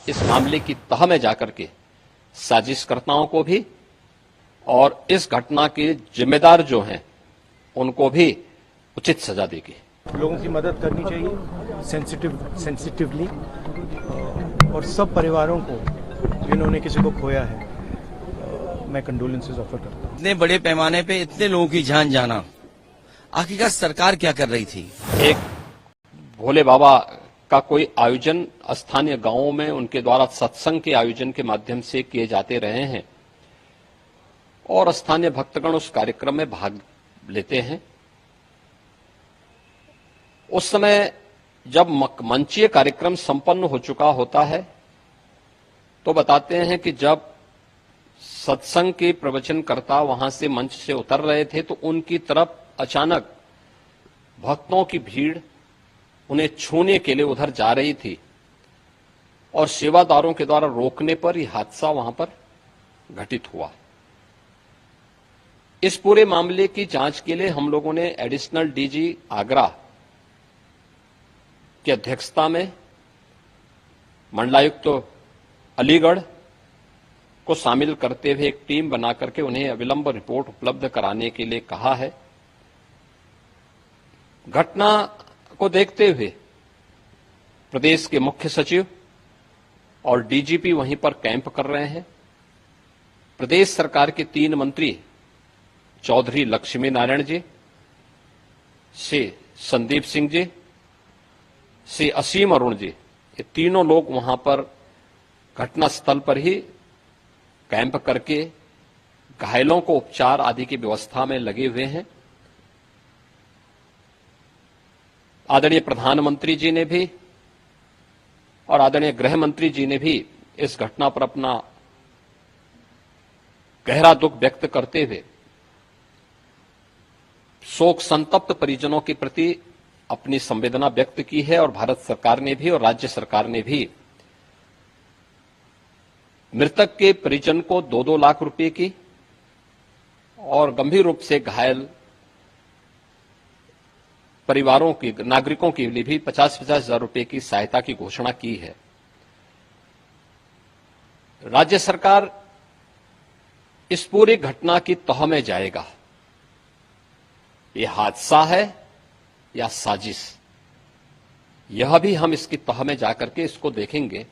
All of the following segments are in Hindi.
इस मामले की तह में जाकर के साजिशकर्ताओं को भी और इस घटना के जिम्मेदार जो हैं उनको भी उचित सजा देगी। लोगों की मदद करनी चाहिए सेंसिटिवली और सब परिवारों को जिन्होंने किसी को खोया है मैं कंडोलेंसेस ऑफर करता हूँ। इतने बड़े पैमाने पे इतने लोगों की जान जाना, आखिरकार सरकार क्या कर रही थी? एक भोले बाबा का कोई आयोजन स्थानीय गांवों में उनके द्वारा सत्संग के आयोजन के माध्यम से किए जाते रहे हैं और स्थानीय भक्तगण उस कार्यक्रम में भाग लेते हैं। उस समय जब मंचीय कार्यक्रम संपन्न हो चुका होता है तो बताते हैं कि जब सत्संग के प्रवचनकर्ता वहां से मंच से उतर रहे थे तो उनकी तरफ अचानक भक्तों की भीड़ उन्हें छूने के लिए उधर जा रही थी और सेवादारों के द्वारा रोकने पर यह हादसा वहां पर घटित हुआ। इस पूरे मामले की जांच के लिए हम लोगों ने एडिशनल डीजी आगरा की अध्यक्षता में मंडलायुक्त अलीगढ़ को शामिल करते हुए एक टीम बनाकर के उन्हें अविलंब रिपोर्ट उपलब्ध कराने के लिए कहा है। घटना को देखते हुए प्रदेश के मुख्य सचिव और डीजीपी वहीं पर कैंप कर रहे हैं। प्रदेश सरकार के 3 मंत्री चौधरी लक्ष्मी नारायण जी, श्री संदीप सिंह जी, श्री असीम अरुण जी, ये तीनों लोग वहां पर घटनास्थल पर ही कैंप करके घायलों को उपचार आदि की व्यवस्था में लगे हुए हैं। आदरणीय प्रधानमंत्री जी ने भी और आदरणीय गृह मंत्री जी ने भी इस घटना पर अपना गहरा दुख व्यक्त करते हुए शोक संतप्त परिजनों के प्रति अपनी संवेदना व्यक्त की है और भारत सरकार ने भी और राज्य सरकार ने भी मृतक के परिजन को 2-2 लाख रुपए की और गंभीर रूप से घायल परिवारों की नागरिकों के लिए भी 50-50 हजार रुपए की सहायता की घोषणा की है। राज्य सरकार इस पूरी घटना की तह में जाएगा। यह हादसा है या साजिश, यह भी हम इसकी तह में जाकर के इसको देखेंगे।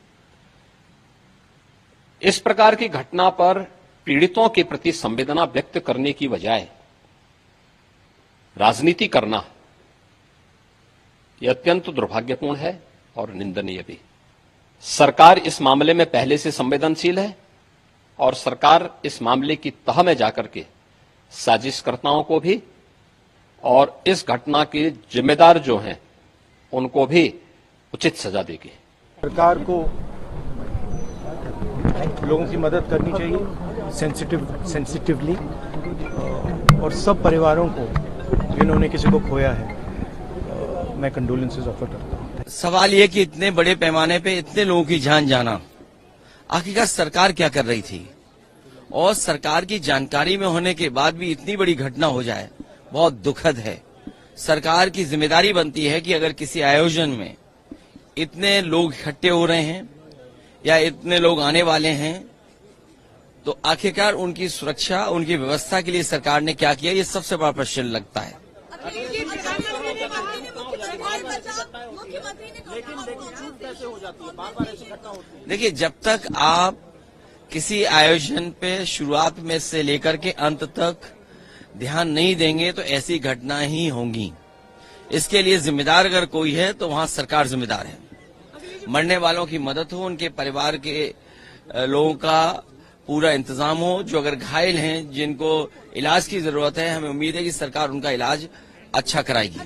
इस प्रकार की घटना पर पीड़ितों के प्रति संवेदना व्यक्त करने की बजाय राजनीति करना यह अत्यंत दुर्भाग्यपूर्ण है और निंदनीय भी। सरकार इस मामले में पहले से संवेदनशील है और सरकार इस मामले की तह में जाकर के साजिशकर्ताओं को भी और इस घटना के जिम्मेदार जो हैं उनको भी उचित सजा देगी। सरकार को लोगों की मदद करनी चाहिए सेंसिटिवली और सब परिवारों को जिन्होंने किसी को खोया है मैं कंडोलेंसेस ऑफर करता हूँ। सवाल ये कि इतने बड़े पैमाने पे इतने लोगों की जान जाना, आखिरकार सरकार क्या कर रही थी? और सरकार की जानकारी में होने के बाद भी इतनी बड़ी घटना हो जाए, बहुत दुखद है। सरकार की जिम्मेदारी बनती है कि अगर किसी आयोजन में इतने लोग इकट्ठे हो रहे हैं या इतने लोग आने वाले हैं तो आखिरकार उनकी सुरक्षा, उनकी व्यवस्था के लिए सरकार ने क्या किया, ये सबसे बड़ा प्रश्न लगता है। देखिए, जब तक आप किसी आयोजन पे शुरुआत में से लेकर के अंत तक ध्यान नहीं देंगे तो ऐसी घटना ही होंगी। इसके लिए जिम्मेदार अगर कोई है तो वहां सरकार जिम्मेदार है। मरने वालों की मदद हो, उनके परिवार के लोगों का पूरा इंतजाम हो। जो अगर घायल हैं, जिनको इलाज की जरूरत है, हमें उम्मीद है कि सरकार उनका इलाज अच्छा कराएगी।